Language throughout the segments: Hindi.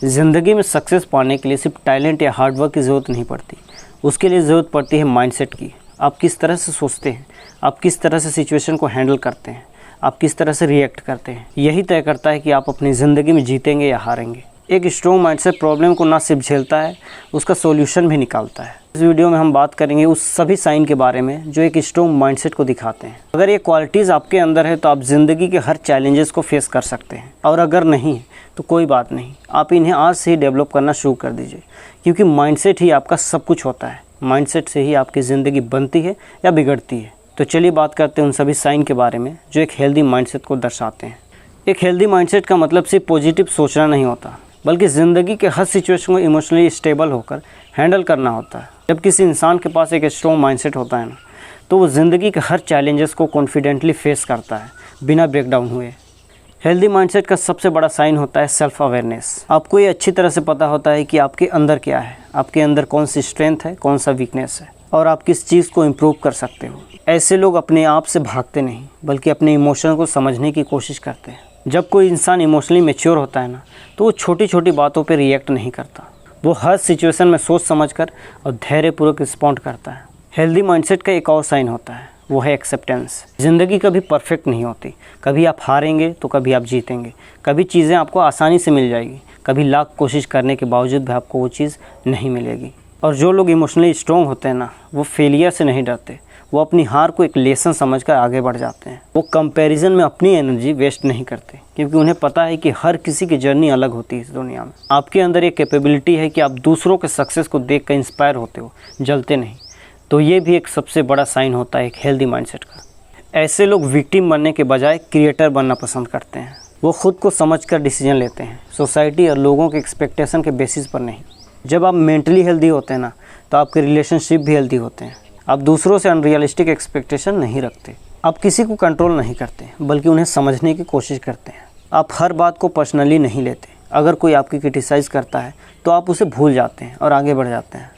ज़िंदगी में सक्सेस पाने के लिए सिर्फ टैलेंट या हार्डवर्क की ज़रूरत नहीं पड़ती, उसके लिए ज़रूरत पड़ती है माइंडसेट की। आप किस तरह से सोचते हैं, आप किस तरह से सिचुएशन को हैंडल करते हैं, आप किस तरह से रिएक्ट करते हैं, यही तय करता है कि आप अपनी ज़िंदगी में जीतेंगे या हारेंगे। एक स्ट्रॉन्ग माइंडसेट प्रॉब्लम को ना सिर्फ झेलता है, उसका सॉल्यूशन भी निकालता है। इस वीडियो में हम बात करेंगे उस सभी साइन के बारे में जो एक स्ट्रॉन्ग माइंडसेट को दिखाते हैं। अगर ये क्वालिटीज़ आपके अंदर है तो आप ज़िंदगी के हर चैलेंजेस को फेस कर सकते हैं, और अगर नहीं है तो कोई बात नहीं, आप इन्हें आज से ही डेवलप करना शुरू कर दीजिए, क्योंकि माइंडसेट ही आपका सब कुछ होता है। माइंडसेट से ही आपकी ज़िंदगी बनती है या बिगड़ती है। तो चलिए बात करते हैं उन सभी साइन के बारे में जो एक हेल्दी माइंडसेट को दर्शाते हैं। एक हेल्दी माइंडसेट का मतलब सिर्फ पॉजिटिव सोचना नहीं होता, बल्कि ज़िंदगी के हर सिचुएशन को इमोशनली स्टेबल होकर हैंडल करना होता है। जब किसी इंसान के पास एक स्ट्रॉन्ग माइंडसेट होता है ना, तो वो ज़िंदगी के हर चैलेंजेस को कॉन्फिडेंटली फेस करता है बिना ब्रेकडाउन हुए। हेल्दी माइंडसेट का सबसे बड़ा साइन होता है सेल्फ अवेयरनेस। आपको ये अच्छी तरह से पता होता है कि आपके अंदर क्या है, आपके अंदर कौन सी स्ट्रेंथ है, कौन सा वीकनेस है, और आप किस चीज़ को इम्प्रूव कर सकते हो। ऐसे लोग अपने आप से भागते नहीं, बल्कि अपने इमोशन को समझने की कोशिश करते हैं। जब कोई इंसान इमोशनली मैच्योर होता है ना, तो वो छोटी छोटी बातों पर रिएक्ट नहीं करता। वो हर सिचुएशन में सोच समझकर और धैर्यपूर्वक रिस्पॉन्ड करता है। हेल्दी माइंडसेट का एक और साइन होता है, वो है एक्सेप्टेंस। ज़िंदगी कभी परफेक्ट नहीं होती, कभी आप हारेंगे तो कभी आप जीतेंगे, कभी चीज़ें आपको आसानी से मिल जाएगी, कभी लाख कोशिश करने के बावजूद भी आपको वो चीज़ नहीं मिलेगी। और जो लोग इमोशनली स्ट्रॉन्ग होते हैं ना, वो फेलियर से नहीं डरते, वो अपनी हार को एक लेसन समझकर आगे बढ़ जाते हैं। वो कंपैरिजन में अपनी एनर्जी वेस्ट नहीं करते, क्योंकि उन्हें पता है कि हर किसी की जर्नी अलग होती है इस दुनिया में। आपके अंदर एक कैपेबिलिटी है कि आप दूसरों के सक्सेस को देखकर इंस्पायर होते हो, जलते नहीं। तो ये भी एक सबसे बड़ा साइन होता है एक हेल्दी माइंडसेट का। ऐसे लोग विक्टिम बनने के बजाय क्रिएटर बनना पसंद करते हैं। वो खुद को समझकर डिसीजन लेते हैं, सोसाइटी और लोगों के एक्सपेक्टेशन के बेसिस पर नहीं। जब आप मेंटली हेल्दी होते हैं ना, तो आपके रिलेशनशिप भी हेल्दी होते हैं। आप दूसरों से अनरियलिस्टिक एक्सपेक्टेशन नहीं रखते, आप किसी को कंट्रोल नहीं करते, बल्कि उन्हें समझने की कोशिश करते हैं। आप हर बात को पर्सनली नहीं लेते। अगर कोई आपकी क्रिटिसाइज़ करता है तो आप उसे भूल जाते हैं और आगे बढ़ जाते हैं।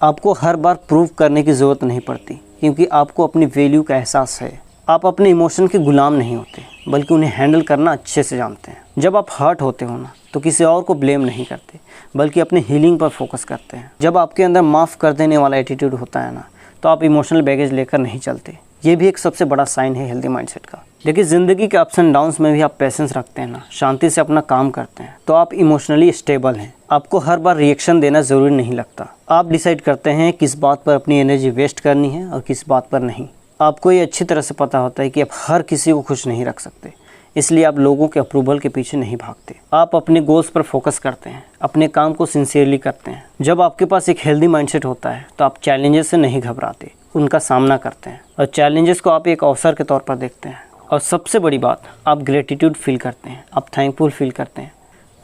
आपको हर बार प्रूव करने की ज़रूरत नहीं पड़ती, क्योंकि आपको अपनी वैल्यू का एहसास है। आप अपने इमोशन के गुलाम नहीं होते, बल्कि उन्हें हैंडल करना अच्छे से जानते हैं। जब आप हर्ट होते हो ना, तो किसी और को ब्लेम नहीं करते, बल्कि अपनी हीलिंग पर फोकस करते हैं। जब आपके अंदर माफ़ कर देने वाला एटीट्यूड होता है ना, तो आप इमोशनल बैगेज लेकर नहीं चलते। ये भी एक सबसे बड़ा साइन है हेल्दी माइंडसेट का। देखिए, ज़िंदगी के अप्स एंड डाउन्स में भी आप पेशेंस रखते हैं ना, शांति से अपना काम करते हैं, तो आप इमोशनली स्टेबल हैं। आपको हर बार रिएक्शन देना ज़रूरी नहीं लगता। आप डिसाइड करते हैं किस बात पर अपनी एनर्जी वेस्ट करनी है और किस बात पर नहीं। आपको ये अच्छी तरह से पता होता है कि आप हर किसी को खुश नहीं रख सकते, इसलिए आप लोगों के अप्रूवल के पीछे नहीं भागते। आप अपने गोल्स पर फोकस करते हैं, अपने काम को सिंसियरली करते हैं। जब आपके पास एक हेल्दी माइंडसेट होता है, तो आप चैलेंजेस से नहीं घबराते, उनका सामना करते हैं, और चैलेंजेस को आप एक अवसर के तौर पर देखते हैं। और सबसे बड़ी बात, आप ग्रेटिट्यूड फील करते हैं, आप थैंकफुल फील करते हैं,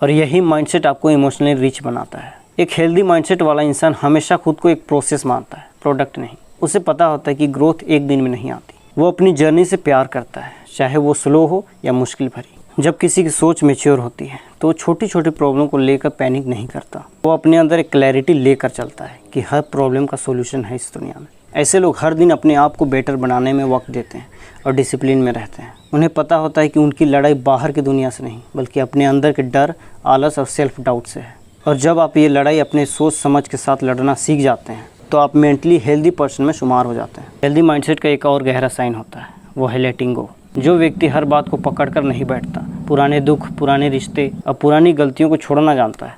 और यही माइंडसेट आपको इमोशनली रिच बनाता है। एक हेल्दी माइंडसेट वाला इंसान हमेशा खुद को एक प्रोसेस मानता है, प्रोडक्ट नहीं। उसे पता होता है कि ग्रोथ एक दिन में नहीं आती। वो अपनी जर्नी से प्यार करता है, चाहे वो स्लो हो या मुश्किल भरी। जब किसी की सोच मैच्योर होती है, तो वो छोटी छोटी प्रॉब्लम को लेकर पैनिक नहीं करता। वो अपने अंदर एक क्लैरिटी लेकर चलता है कि हर प्रॉब्लम का सॉल्यूशन है इस दुनिया में। ऐसे लोग हर दिन अपने आप को बेटर बनाने में वक्त देते हैं और डिसिप्लिन में रहते हैं। उन्हें पता होता है कि उनकी लड़ाई बाहर की दुनिया से नहीं, बल्कि अपने अंदर के डर, आलस और सेल्फ डाउट से है। और जब आप ये लड़ाई अपने सोच समझ के साथ लड़ना सीख जाते हैं, तो आप मेंटली हेल्दी पर्सन में शुमार हो जाते हैं। हेल्दी माइंडसेट का एक और गहरा साइन होता है, वो है लेटिंग गो। जो व्यक्ति हर बात को पकड़कर नहीं बैठता, पुराने दुख, पुराने रिश्ते और पुरानी गलतियों को छोड़ना जानता है,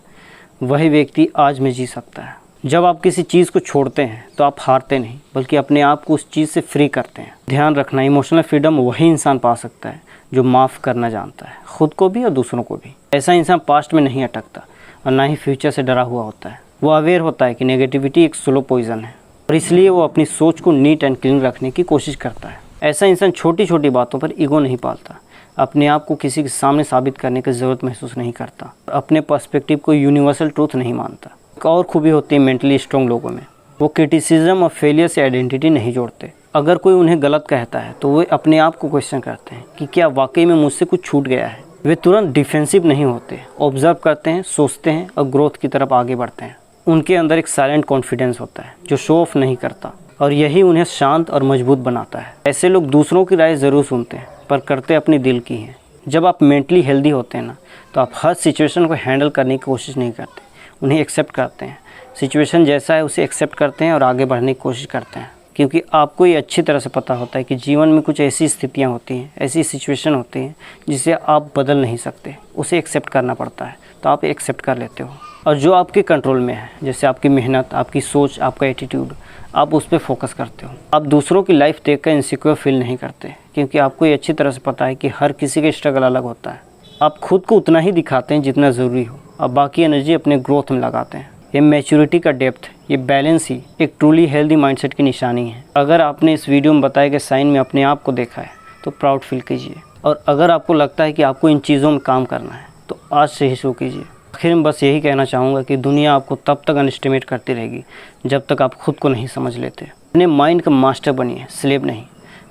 वही व्यक्ति आज में जी सकता है। जब आप किसी चीज़ को छोड़ते हैं, तो आप हारते नहीं, बल्कि अपने आप को उस चीज़ से फ्री करते हैं। ध्यान रखना, इमोशनल फ्रीडम वही इंसान पा सकता है जो माफ़ करना जानता है, खुद को भी और दूसरों को भी। ऐसा इंसान पास्ट में नहीं अटकता और ना ही फ्यूचर से डरा हुआ होता है। वो अवेयर होता है कि नेगेटिविटी एक स्लो पॉइजन है, और इसलिए वो अपनी सोच को नीट एंड क्लीन रखने की कोशिश करता है। ऐसा इंसान छोटी छोटी बातों पर ईगो नहीं पालता, अपने आप को किसी के सामने साबित करने की ज़रूरत महसूस नहीं करता, अपने पर्सपेक्टिव को यूनिवर्सल ट्रूथ नहीं मानता। एक और खूबी होती है मेंटली स्ट्रॉन्ग लोगों में, वो क्रिटिसिज्म और फेलियर से आइडेंटिटी नहीं जोड़ते। अगर कोई उन्हें गलत कहता है, तो वे अपने आप को क्वेश्चन करते हैं कि क्या वाकई में मुझसे कुछ छूट गया है। वे तुरंत डिफेंसिव नहीं होते, ऑब्जर्व करते हैं, सोचते हैं और ग्रोथ की तरफ आगे बढ़ते हैं। उनके अंदर एक साइलेंट कॉन्फिडेंस होता है जो शो ऑफ नहीं करता, और यही उन्हें शांत और मजबूत बनाता है। ऐसे लोग दूसरों की राय ज़रूर सुनते हैं, पर करते अपनी दिल की हैं। जब आप मेंटली हेल्दी होते हैं ना, तो आप हर सिचुएशन को हैंडल करने की कोशिश नहीं करते, उन्हें एक्सेप्ट करते हैं। सिचुएशन जैसा है उसे एक्सेप्ट करते हैं और आगे बढ़ने की कोशिश करते हैं, क्योंकि आपको ये अच्छी तरह से पता होता है कि जीवन में कुछ ऐसी स्थितियाँ होती हैं, ऐसी सिचुएशन होती हैं जिसे आप बदल नहीं सकते, उसे एक्सेप्ट करना पड़ता है, तो आप एक्सेप्ट कर लेते हो। और जो आपके कंट्रोल में है, जैसे आपकी मेहनत, आपकी सोच, आपका एटीट्यूड, आप उस पर फोकस करते हो। आप दूसरों की लाइफ देखकर इनसिक्योर फील नहीं करते, क्योंकि आपको ये अच्छी तरह से पता है कि हर किसी का स्ट्रगल अलग होता है। आप खुद को उतना ही दिखाते हैं जितना ज़रूरी हो, और बाकी एनर्जी अपने ग्रोथ में लगाते हैं। ये मैच्योरिटी का डेप्थ, ये बैलेंस ही एक ट्रूली हेल्दी माइंडसेट की निशानी है। अगर आपने इस वीडियो में बताए गए साइन में अपने आप को देखा है तो प्राउड फील कीजिए, और अगर आपको लगता है कि आपको इन चीज़ों में काम करना है तो आज से ही शुरू कीजिए। आखिर में बस यही कहना चाहूँगा कि दुनिया आपको तब तक अनएस्टिमेट करती रहेगी जब तक आप खुद को नहीं समझ लेते। अपने माइंड का मास्टर बनिए, स्लेव नहीं।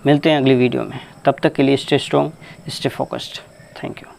मिलते हैं अगली वीडियो में, तब तक के लिए stay strong, stay focused. Thank you.